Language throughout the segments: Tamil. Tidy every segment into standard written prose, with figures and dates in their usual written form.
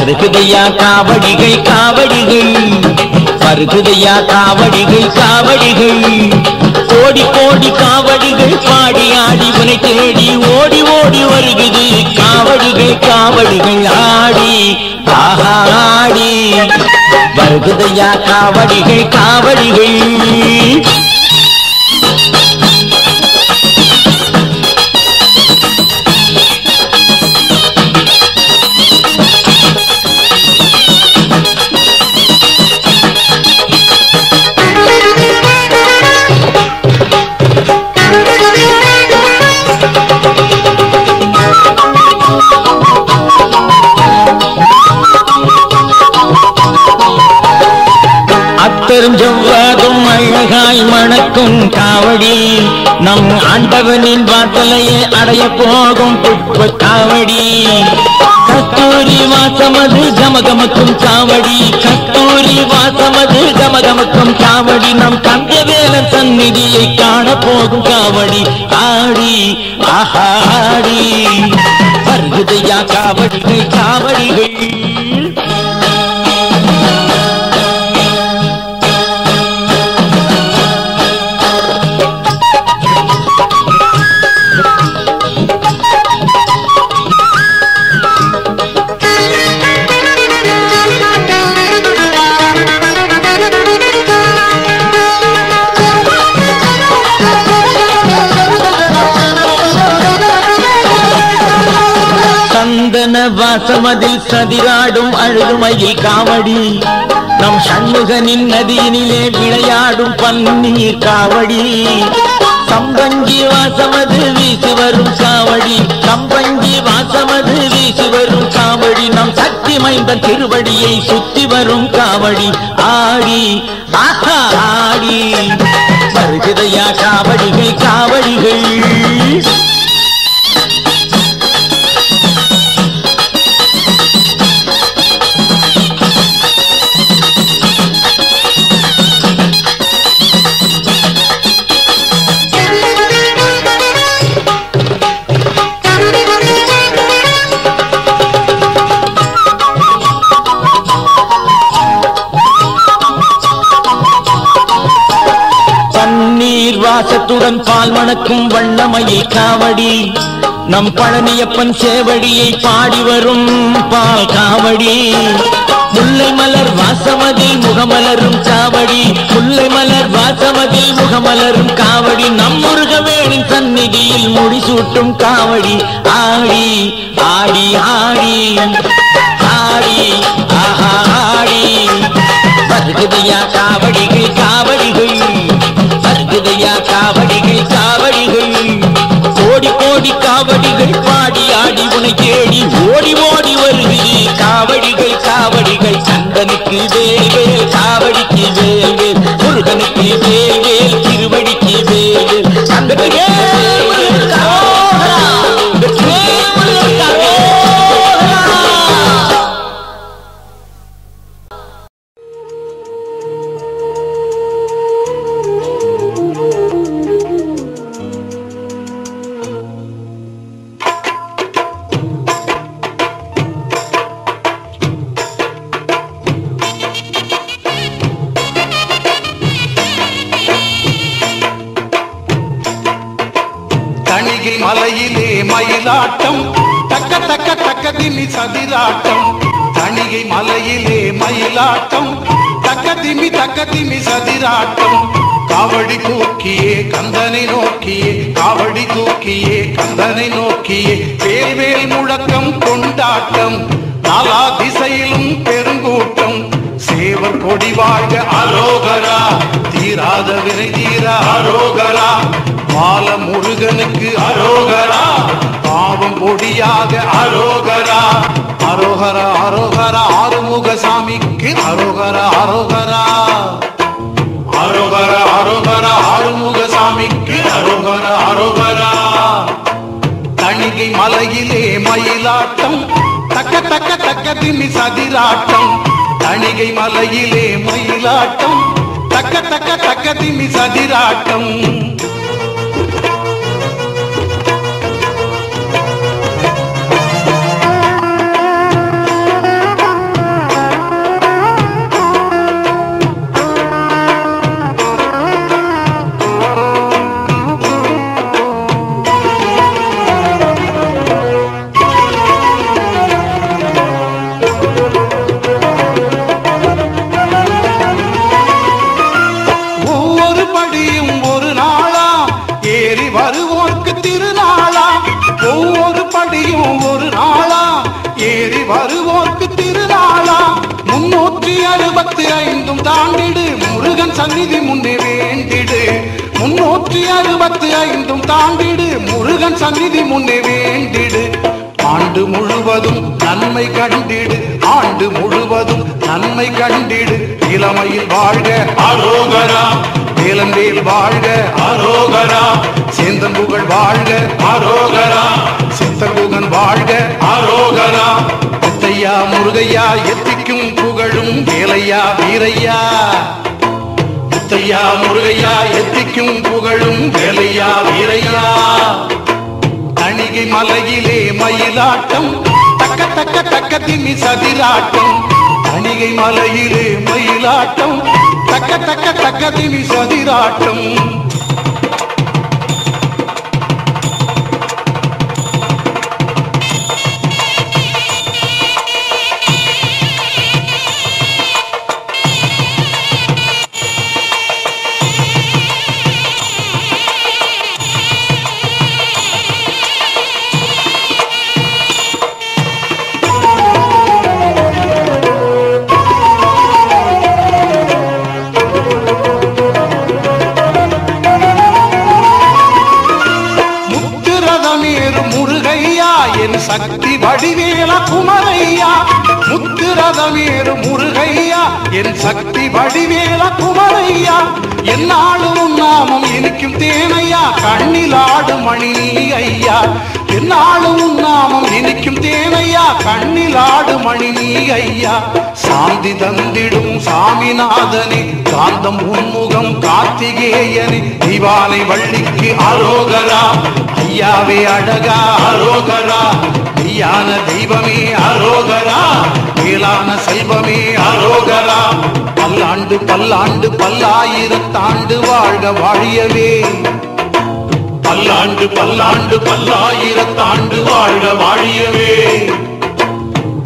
வருகுதையா காவடிகள் காவடிகள் வருகுதையா காவடிகள் காவடிகள் கோடி கோடி காவடிகள் பாடி ஆடி உனை தேடி ஓடி ஓடி வருகுது காவடிகள் காவடிகள் ஆடி ஆடி வருகுதையா காவடிகள் காவடிகள் அத்தரும் ஜவ்வாதும் அழகாய் மணக்கும் காவடி நம் ஆண்டவனின் வாசலையே அடைய போகும் புஷ்ப காவடி கஸ்தூரி வாசமது கமகமக்கும் காவடி கஸ்தூரி வாசமது கமகமக்கும் காவடி நம் கந்தவேலன் சந்நிதியை காண போகும் காவடி ஆடி ஆடி வருகுதையா காவடிகள் காவடிகள் வாசமதில் சதிராடும் அழுதுமையில் காவடி நம் சண்முகனின் நதியினிலே விளையாடும் பன்னீர் காவடி சம்பங்கி வாசமது வீசி வரும் காவடி சம்பங்கி வாசமது வீசி வரும் காவடி நம் சக்தி மைந்த திருவடியை சுத்தி வரும் காவடி ஆடி ஆடி வருகுதையா காவடிகள் காவடிகள் வாசத்துடன் பால் மணக்கும் வண்ணமயில் காவடி நம் பழனியப்பன் சேவடியை பாடி வரும் பால் காவடி முல்லை மலர் வாசமதில் முகமலரும் காவடி முல்லை மலர் வாசமதில் முகமலரும் காவடி நம் முருகவேணின் சந்நிதியில் முடிசூட்டும் காவடி ஆடி ஆடி ஆடி ஆடி ஆடி வருகுதையா காவடிகள் காவடிகள் வருகுதையா காவடிகள் காவடிகள் கோடி கோடி காவடிகள் பாடி ஆடி உனை தேடி ஓடி ஓடி வருகிறது காவடிகள் காவடிகள் சந்தனுக்கு வேல் வேல் காவடிக்கு வேல் வேல் முருகனுக்கு வேல் வேல் திருவடிக்கு வேல் வேல் சந்தனுக்கு மலையிலே மயிலாட்டம் தக்க தக்க தக்க திமி சதிராட்டம் தணிகை மலையிலே மயிலாட்டம் தக்க திமி சதிராட்டம் காவடி தூக்கியே கந்தனை நோக்கியே காவடி தூக்கியே கந்தனை நோக்கியே வேல் வேல் முழக்கம் கொண்டாட்டம் நாலா திசையிலும் பெருங்கூட்டம் சேவர் கொடி வாழ்க அரோகரா தீராத வினை தீர அரோகரா பால முருகனுக்கு அரோகரா பாவம் பொடியாக அரோகரா அரோகரா அரோகரா ஆறுமுக சாமிக்கு அரோகரா அரோகரா அரோகரா அரோகரா ஆறுமுக சாமிக்கு அரோகரா அரோகரா தணிகை மலையிலே மயிலாட்டம் தக்க தக்க தக்க திமி சதிராட்டம் தணிகை மலையிலே மயிலாட்டம் தக்க தக்க தக்க திமி சதிராட்டம் 365 தாண்டிடு முருகன் சந்நிதி முன்னே வேண்டிடு 365 தாண்டிடு முருகன் சந்நிதி முன்னே வேண்டிடு ஆண்டு முழுவதும் நன்மை கண்டிடு ஆண்டு முழுவதும் நன்மை கண்டிடு இளமையில் வாழ்க அரோகரா வேலந்தேல் வாழ்க அரோகரா சேந்தன் புகழ் வாழ்க அரோகரா சித்தகுகன் வாழ்க அரோகரா முத்தையா முருகையா எத்திக்கும் புகழும் வேலையா வீரையா முத்தையா முருகையா எத்திக்கும் புகழும் வேலையா வீரையா தணிகை மலையிலே மயிலாட்டம் தக்க தக்க தக்க திமி சதிராட்டம் தணிகை மலையிலே மயிலாட்டம் தக்க தக்க தக்க திமி சதிராட்டம் சக்தி வடிவேல குமரையா முத்துரதமேறு முருகையா என் சக்தி வடிவேல குமரையா என்னாலும் நாமம் இனிக்கும் தேனையா கண்ணிலாடு மணி ஐயா என்னாலும் நாமம் இனிக்கும் தேனையா கண்ணிலாடு மணி ஐயா சாந்தி தந்திடும் சாமிநாதனே காந்தம் உன்முகம் கார்த்திகேயனே திவானை வள்ளிக்கு அரோகரா ஐயாவே அழகா அரோகரா மெய்யான தெய்வமே அரோகரா மேலான செல்வமே அரோகரா பல்லாண்டு பல்லாண்டு பல்லாயிரத்தாண்டு வாழ்க வாழியவே பல்லாண்டு பல்லாண்டு பல்லாயிரத்தாண்டு வாழ்க வாழியவே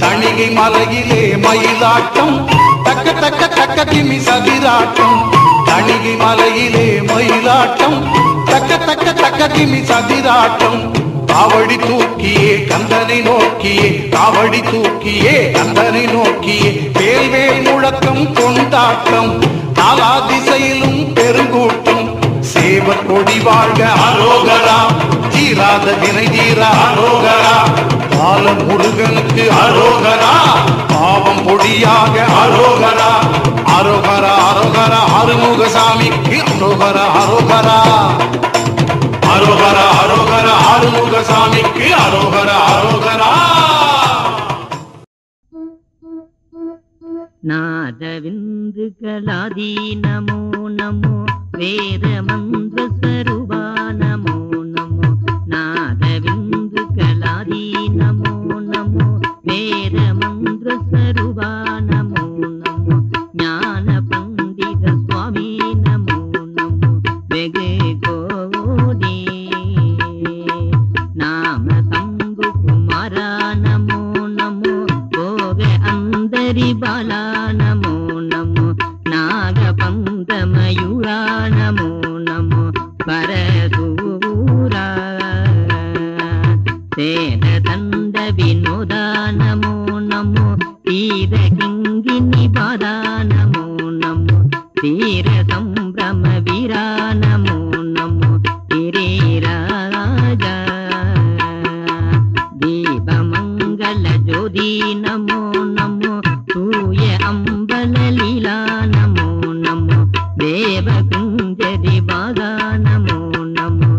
தணிகை மலையிலே மயிலாட்டம் தக்க தக்க தக்க திமி சதிராட்டம் தணிகை மலையிலே மயிலாட்டம் தக்க தக்க தக்க திமி சதிராட்டம் காவடி தூக்கியே கந்தனை நோக்கியே காவடி தூக்கியே கந்தனை நோக்கியே வேல்வேல் முழக்கம் கொண்டாட்டம் நாலா திசையிலும் பெருங்கூட்டம் சேவர் கொடி வாழ்க அரோகரா தீராத வினை தீர அரோகரா பால முருகனுக்கு அரோகரா பாவம் பொடியாக அரோகரா அரோகரா அரோகரா ஆறுமுகசாமிக்கு அரோகரா அரோகரா அரோகரா அரோகரா ஆறுமுகசாமிக்கு அரோகரா அரோகரா நாதவிந்துகளாதி நமோ நமோ வேத மந்திர ஸ்வரூபா நமோ நமோ நாதவிந்துகளாதி நமோ நமோ வேத மந்திர ஸ்வரூபா நமோ நமோ ஞான பண்டித சுவாமி நமோ நமோ வெகு கோடி நாம சம்பு குமாரா நமோ நமோ போக அந்தரி பாலா நமோ நமோ நாகபந்த மயூரா நமோ நமோ பரசூரா சேன தண்ட வினோதா நமோ நமோ தீர கிங்கினி பாதா நமோ நமோ தீர சம்பிரம வீரா நமோ நமோ கிரீராஜா தீபமங்கல ஜோதி நமோ நமோ தூய அம்பல லீலா நமோ நமோ தேவ குஞ்சரி பாகா நமோ நமோ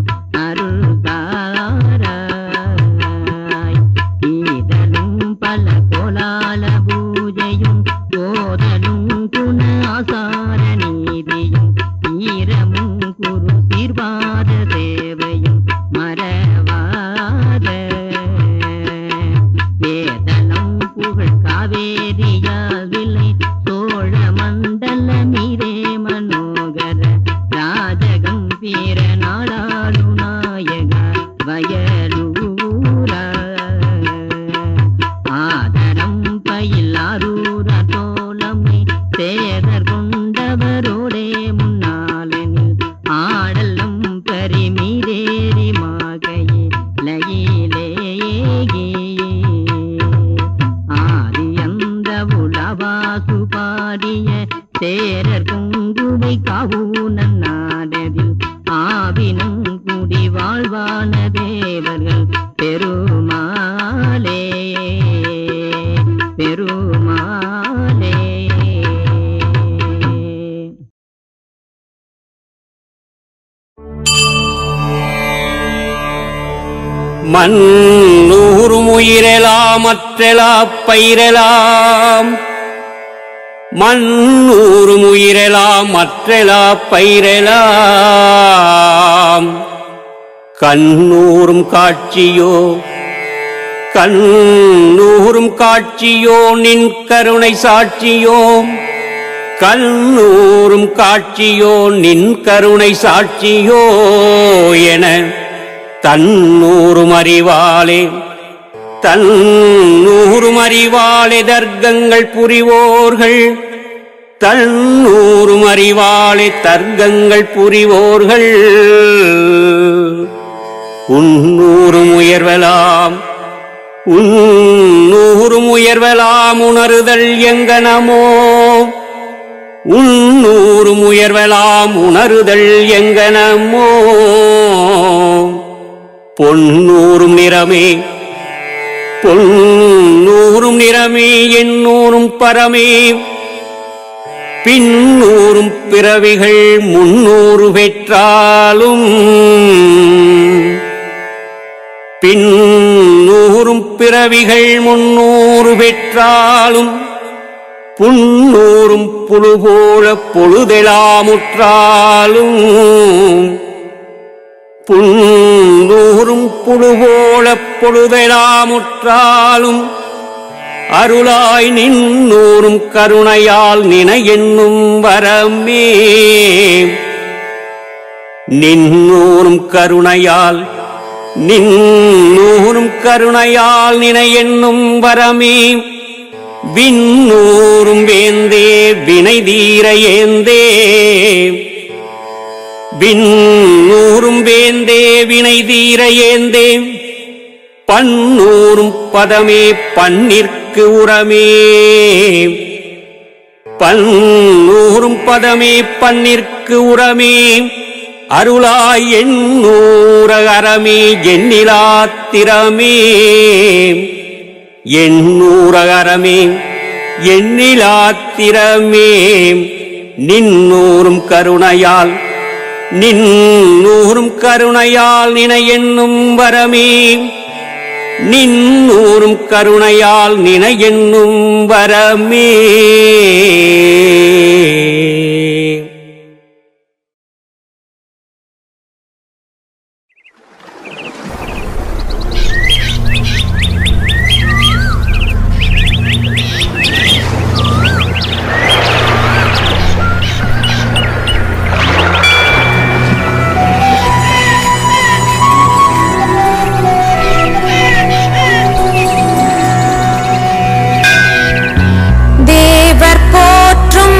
அருள்தாராய் ஈதலும் பல கோலால பூஜையும் போதலும் குண ஆசார நீதியும் ஈரமும் குரு சீர்வாத சேவையும் மறவாத வேதலம் புகழ் காவேரியால் விலை சோழ மண்டல மீரே மனோகர ராஜகம்பீர நாடாளு நாயக வயலூரா ஆதரம் பயிலாரூர தோழமை சேதர் கொண்டவரோடே முன்னாலனில் ஆடலும் பரிமீரேறி மாகையே லயிலேகி ஆதி அந்த உலவாசு பாடிய தேரர் பொங்குவை காவூனன் நாடதில் ஆவினம் கூடி வாழ்வான தேவர்கள் பெருமாளே பெருமாளே. மண்ணூரும் உயிரெலாம் மற்றெலா பயிரெலாம் மண்ணூரும் உயிரெலாம் மற்றெலா பயிரெலாம் கண்ணூரும் காட்சியோ கண்ணூரும் காட்சியோ நின் கருணை சாட்சியோ கண்ணூரும் காட்சியோ நின் கருணை சாட்சியோ என தன்னூரும் அறிவாளே தன்னூரும் அறிவாளே தர்க்கங்கள் புரிவோர்கள் தன்னூரும் அறிவாளே தர்க்கங்கள் புரிவோர்கள் உன்னூரும் உயர்வலாம் உன்னூரும் உயர்வலாம் உணருதல் எங்கனமோ உன்னூரும் உயர்வலாம் உணருதல் எங்கனமோ பொன்னூரும் நிறமே பொன்னூரும் நிறமே எண்ணூரும் பரமே பின்னூரும் பிறவிகள் முன்னூறு பெற்றாலும் பின்னூரும் பிறவிகள் முன்னூறு பெற்றாலும் புன்னூரும் புழுபோல பொழுதெலாமுற்றாலும் புன்னூரும் புழுபோல பொழுதெலாமுற்றாலும் அருளாய் நின்னூரும் கருணையால் நினை என்னும் வரமே நின்னூரும் கருணையால் நின்னூரும் கருணையால் நினை என்னும் வரமே விண்ணூரும் வேந்தே வினை தீர ஏந்தே விண்ணூரும் வேந்தே வினை தீர ஏந்தே பன்னூரும் பதமே பன்னிற்கு உரமே பன்னூரும் பதமே பன்னிற்கு உரமே அருளாய் எண்ணூர அறமே எண்ணிலாத்திரமே எண்ணூர அறமே எண்ணிலாத்திரமே நின்னூரும் கருணையால் நின்னூரும் கருணையால் நினை என்னும் வரமே நின்னூரும் கருணையால் நினை என்னும் வரமே. தேவர் போற்றும்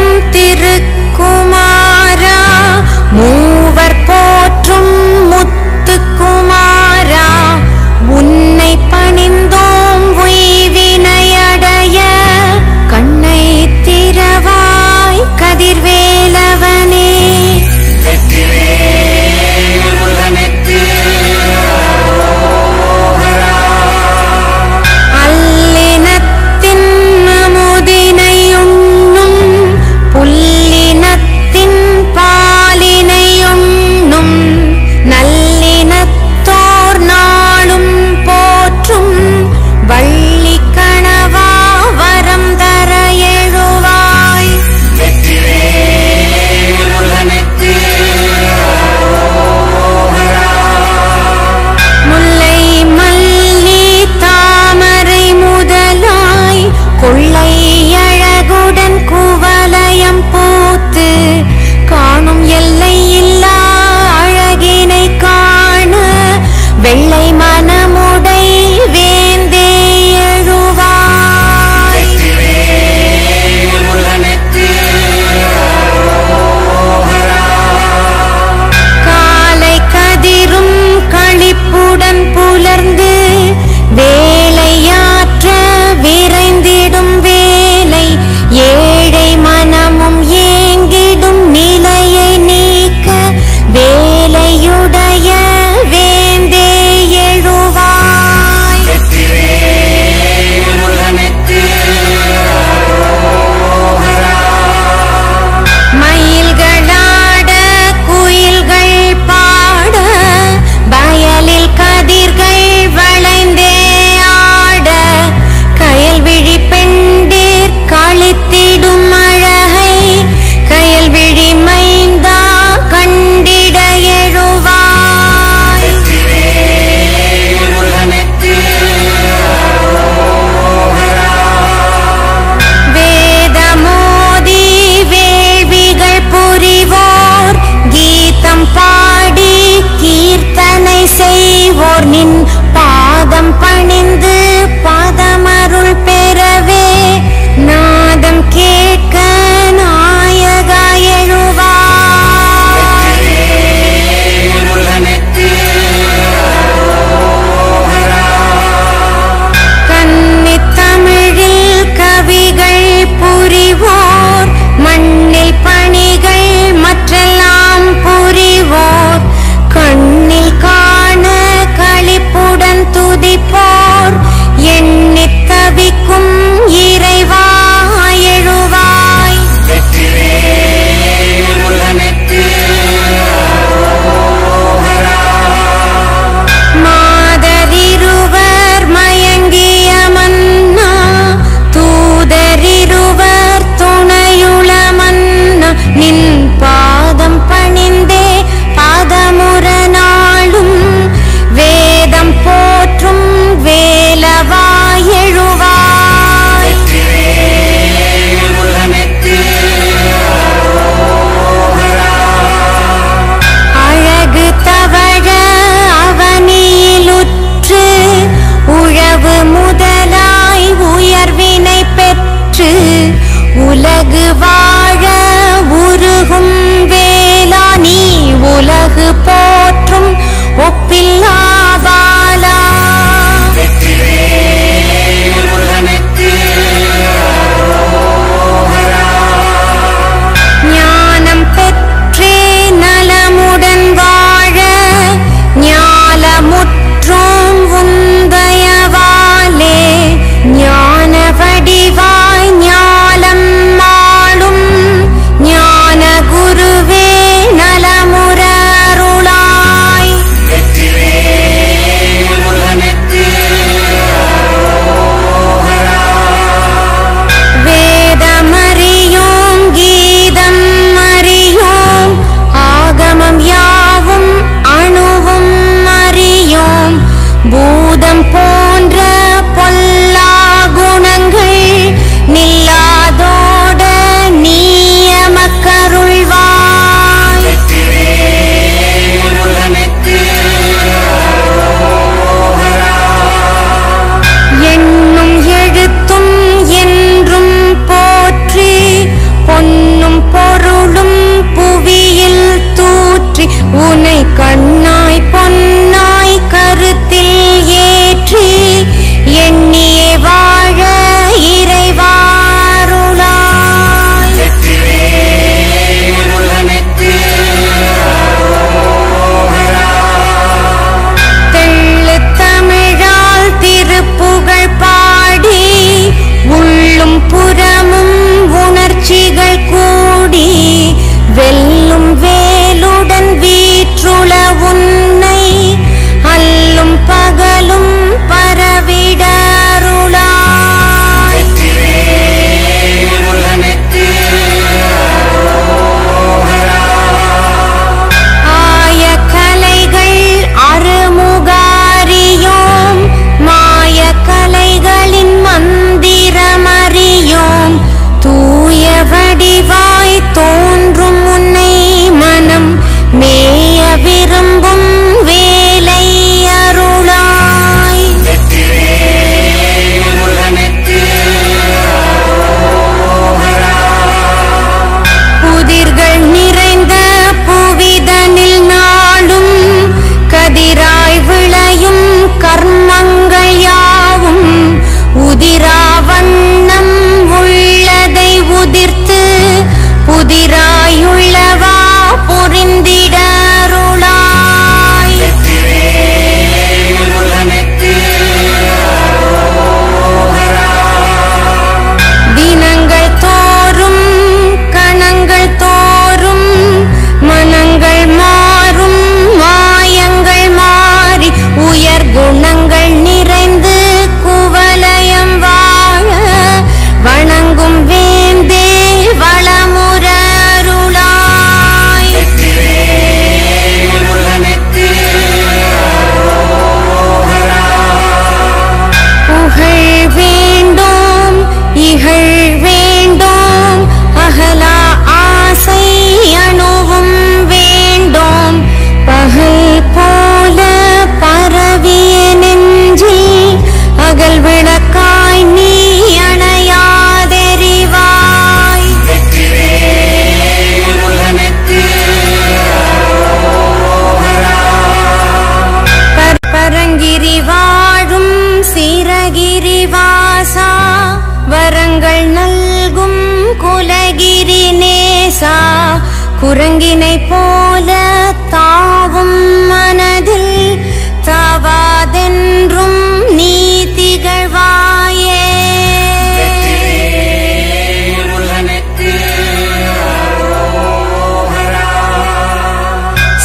வாக்கு போற்றும் ஒப்பில்லாவாலா ஞானம் பெற்றே நலமுடன் வாழ ஞாலமுற்றும் உந்தயவாலே ஞான வடிவாய் ஞாலம் மாளும் ஞான குருவே நலமுறருளாய் வேதமறியோம் கீதம் அறியோம் ஆகமம் யாவும் அணுவும் அறியோம் பூதம் போன்ற பொல்லா குணங்கள் நில்லாதோட நீயமக்கருள்வாய் எண்ணும் எழுத்தும் என்றும் போற்றி பொன்னும் பொருளும் புவியில் தூற்றி உனை கண்ணாய் பொன்னாய் கருத்தில் ஏற்றி எண்ணியே வாழ இறைவாருளாய் தெள்ளு தமிழால் திருப்புகழ் பாடி உள்ளும் புறமும் உணர்ச்சிகள் கூடி வெல்லும் வேலுடன் வீற்றுள உன்னை அல்லும் பகலும் பரவிடருளாய் ஆய கலைகள் அருமுகாரியோம் மாய கலைகளின் மந்திரமறியோம் தூய வடிவாய் தோன்றும் உன்னை மனம் மேய விரும்பும் வேலை அருளாய் புதிர்கள் நிறைந்த புவிதனில் நாளும் கதிராய் விளையும் கர்மங்கள் யாவும் உதிரா வண்ணம் உள்ளதை உதிர்த்து புதிராயுள்ளவா புரிந்திடருளாய் தினங்கள் தோறும் கணங்கள் தோறும் மனங்கள் மாறும் மாயங்கள் மாறி உயர் குணங்கள் நிறைந்து குவலயம் வாழ வணங்கும் வேந்தே வளமுறருளாய் புகழ் வேண்டும் இகழ் வேண்டும் அகலா ஆசை அணுவும் வேண்டும் பகல் போல பரவிய நெஞ்சில் அகல் விளக்காய் நீ அணையாதெரிவாய் பரங்கிரி வாழும் சீரகிரி வாசா வரங்கள் நல்கும் குலகிரி நேசா குரங்கினை போல தாவும் மனதில் தாவாதென்றும் நீ திகழ்வாயே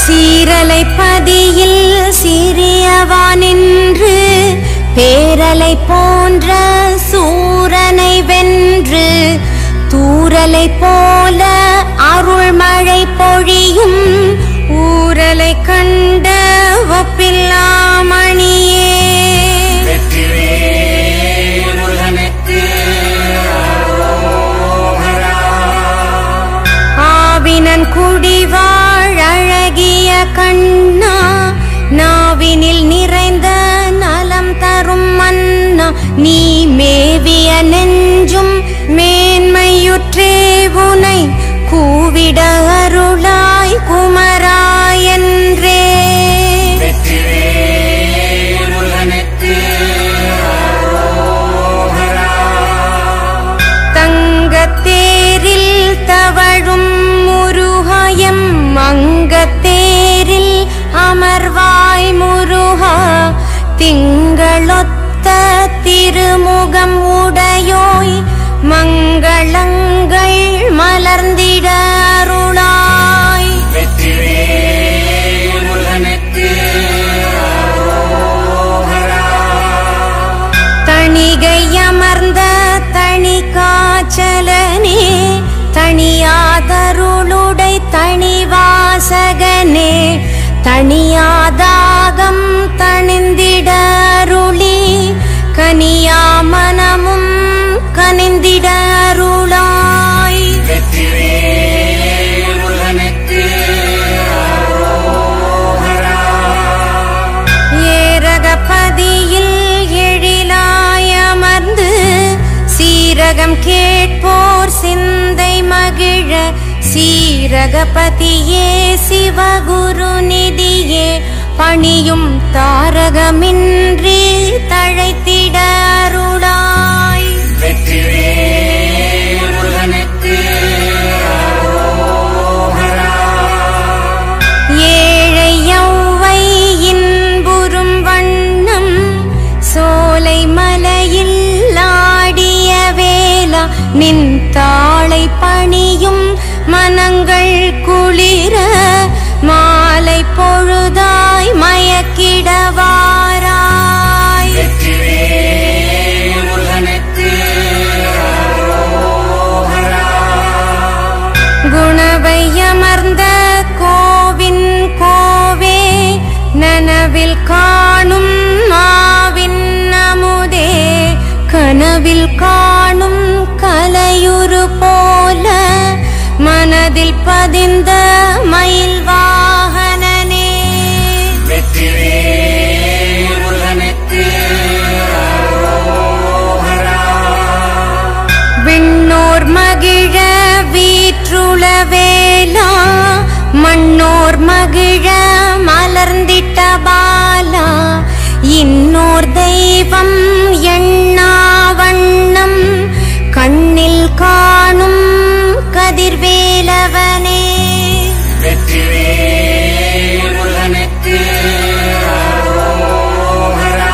சீரலை பதியில் சிறியவா நின்று பேரலை போன்ற சூரனை வென்று தூரலை போல அருள்மழை பொழியும் ஊரலை கண்ட ஒப்பில்லாமணியே ஆவினன் குடிவாழ் அழகிய கண்ணா நாவினில் நிறைந்த நலம் தரும் மன்னா நீ மேவிய நெஞ்சும் மேன்மையுற்றே உனை கூவிட அருளாய் குமரா என்று சீரகம் கேட்போர் சிந்தை மகிழ சீரகபதியே சிவகுரு நிதியே பணியும் தாரகமின்றி தழைத்திட அருளாய். வெற்றிவேல் முருகனுக்கு அரோகரா. ஏழை யௌவை இன்புறும் வண்ணம் சோலை மலையில் ஆடிய வேளா நின் தாளை பணியும் மனங்கள் குளிர மாலை பொழுதாய் மயக்கிடவாராய். வெற்றிவேல் முருகனுக்கு அரோகரா. குணவை அமர்ந்த கோவின் கோவே நனவில் காணும் மாவின் அமுதே கனவில் காணும் கலையுரு போல மனதில் பதிந்த மயில் வாகனனே. வெற்றிவேல் முருகனுக்கு அரோகரா. விண்ணோர் மகிழ வீற்றுள வேளா மண்ணோர் மகிழ மலர்ந்திட்ட பாலா இன்னோர் தெய்வம் எண்ணா வண்ணம் கண்ணில் காணும் கதிர்வேலவனே. வெற்றிவேல் முருகனுக்கு அரோகரா.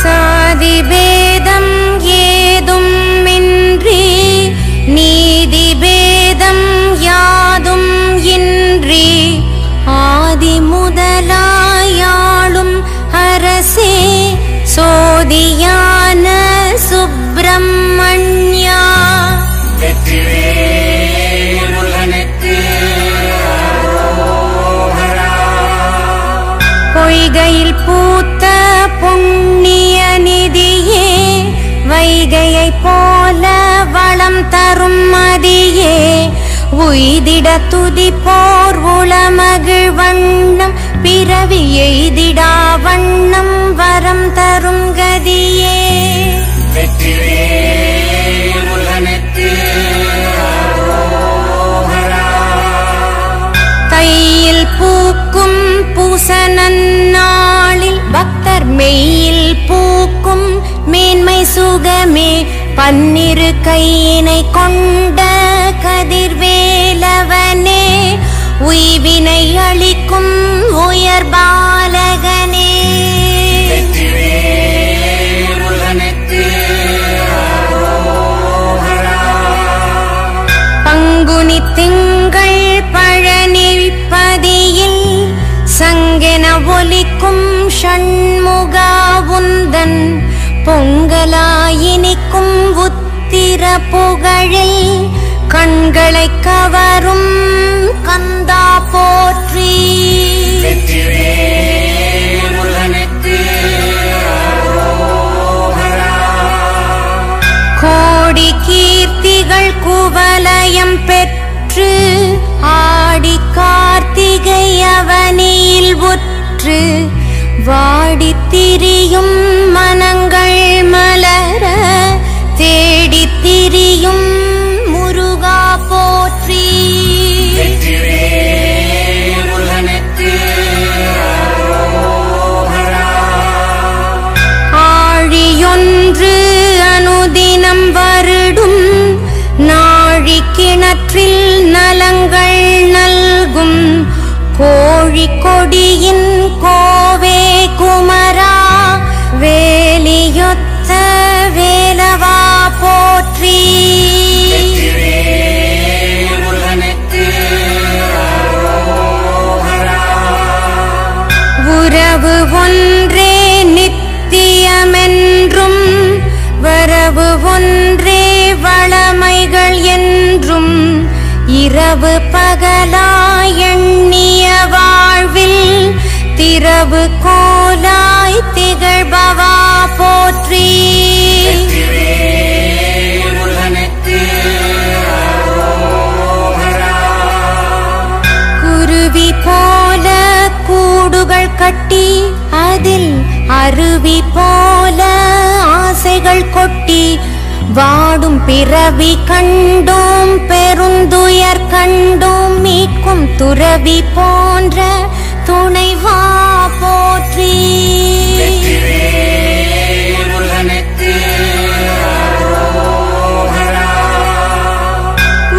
சாதி பேதம் ஏதும் இன்றி நீதி பேதம் யாதும் இன்றி ஆதி முதலாயாளும் அரசே சோதியான சுப்பிரமணியா. வெற்றிவேல் முருகனுக்கு அரோகரா. பொய்கையில் பூத்த புண்ணிய நிதியே வைகையை போல வளம் தரும் மதியே உய்திட துதிப்போர் உளமகிழ் வண்ணம் பிறவி எய்திடா வண்ணம் வரம் தரும் கதியே. வெற்றிவேல் முருகனுக்கு அரோகரா. தையில் பூக்கும் பூசனன்னாளில் பக்தர் மெய்யில் பூக்கும் மேன்மை சுகமே பன்னிரு கையினை கொண்ட கதிர்வேலவனே உய்வினை அளிக்கும் உயர் பாலகனே. வெற்றிவேல் முருகனுக்கு அரோகரா. பங்குனி திங்கள் பழனிப்பதியில் சங்கென ஒலிக்கும் ஷண்முகா உந்தன் பொங்கலாயினிக்கும் உத்திர புகழில் கண்களை கவரும் கந்தா போற்றி. வெற்றிவேல் முருகனுக்கு அரோகரா. கோடி கீர்த்திகள் குவலயம் பெற்று ஆடி கார்த்திகை அவனியில் உற்று வாடித் திரியும் மனங்கள் மலர தேடித் திரியும் முருகா போற்றி. வெற்றிவேல் முருகனுக்கு அரோகரா. ஆழியொன்று அனுதினம் வருடும் நாழி கிணற்றில் நலங்கள் நல்கும் கோழி கொடியின் கோவே குமரா வேலியொத்த வேலவா போற்றி. வெற்றிவேல் முருகனுக்கு அரோகரா. உறவு ஒன்றே நித்தியமென்றும் வரவு ஒன்றே வளமைகள் என்றும் இரவு பகலாய் எண்ணிய வாழ்வில் திரவு கோலாய் திகழ்பவா போற்றி. வெற்றிவேல் முருகனுக்கு அரோகரா. குருவி போல கூடுகள் கட்டி அதில் அருவி போல ஆசைகள் கொட்டி வாடும் பிறவி கண்டோம் பெருந்துயர் கண்டோம் மீட்கும் துறவி போன்ற துணைவா போற்றி.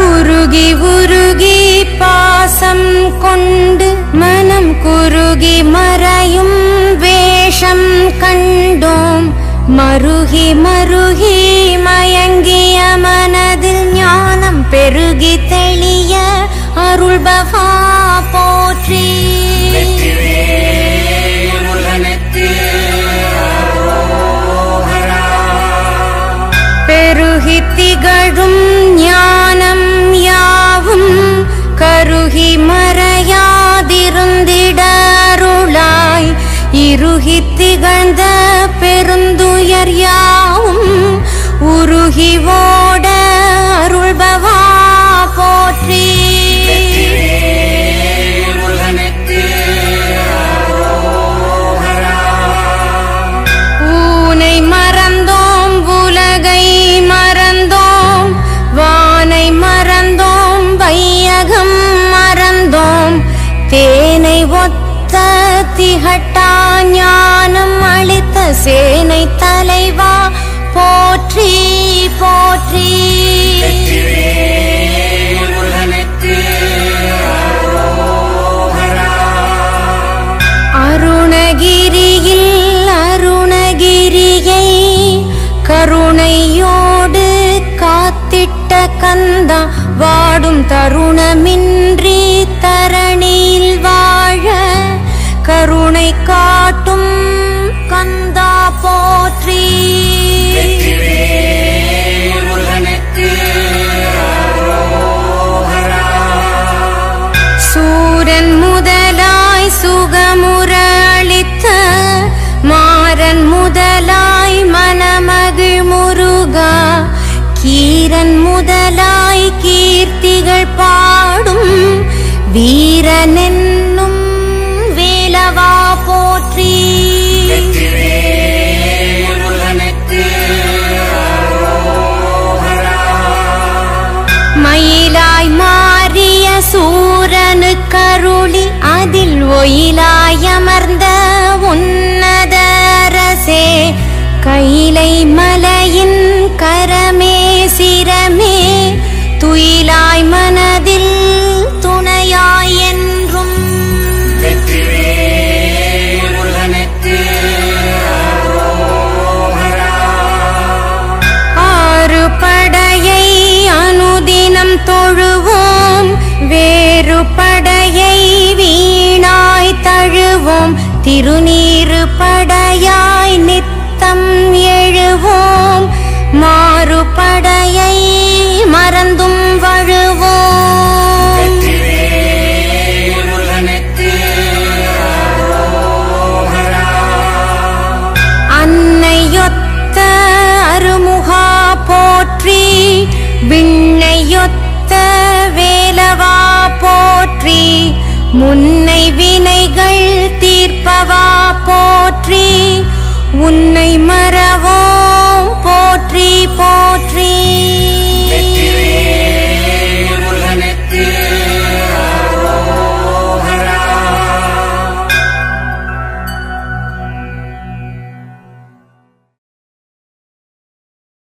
உருகி உருகி பாசம் கொண்டு மனம் குருகி மறையும் வேஷம் கண்டோம் மருகி மருகி மயங்கிய மனதில் ஞானம் பெருகி தெளிய அருள்பவா போற்றி. பெருகி திகழும் ஞானம் யாவும் கருகி மறையாதிருந்திட அருளாய் இருகி திகழ்ந்த பெருந்துயர் யாவும் உருகி ஓட அருள்பவா போற்றி. ஊனை மறந்தோம் உலகை மறந்தோம் வானை மறந்தோம் வையகம் மறந்தோம் தேனை ஒத்த திகட்டா ஞானம் அளித்த சேனை தலைவா போற்றி போற்றி. அருணகிரியில் அருணகிரியை கருணையோடு காத்திட்ட கந்தா வாடும் தருணமின்றி தரணியில் வாழ கருணை காட்டும் கந்தா போற்றி. சூரன் முதலாய் சுகமுற அளித்த மாறன் முதலாய் மனமகிழ் முருகா கீரன் முதலாய் கீர்த்திகள் பாடும் வீரனென்னும் வேலவா போற்றி. மயிலாய் மாறிய சூரனு கருளி அதில் ஒயிலாய் அமர்ந்த உன்னத அரசே கைலை மலையின் கரமே சிரமே துயிலாய் மனதில் துணையாய் என்றும். ஆறு படையை அனுதினம் தொழுவோம் வேறு படையை வீணாய் தழுவோம் திருநீறு படையாய் நித்தம் எழுவோம் மாறுபடையை மறந்தும் வழுவோம். அன்னையொத்த அருமுகா போற்றி விண்ணையொத்த வேலவா போற்றி முன்னை வினைகள் தீர்ப்ப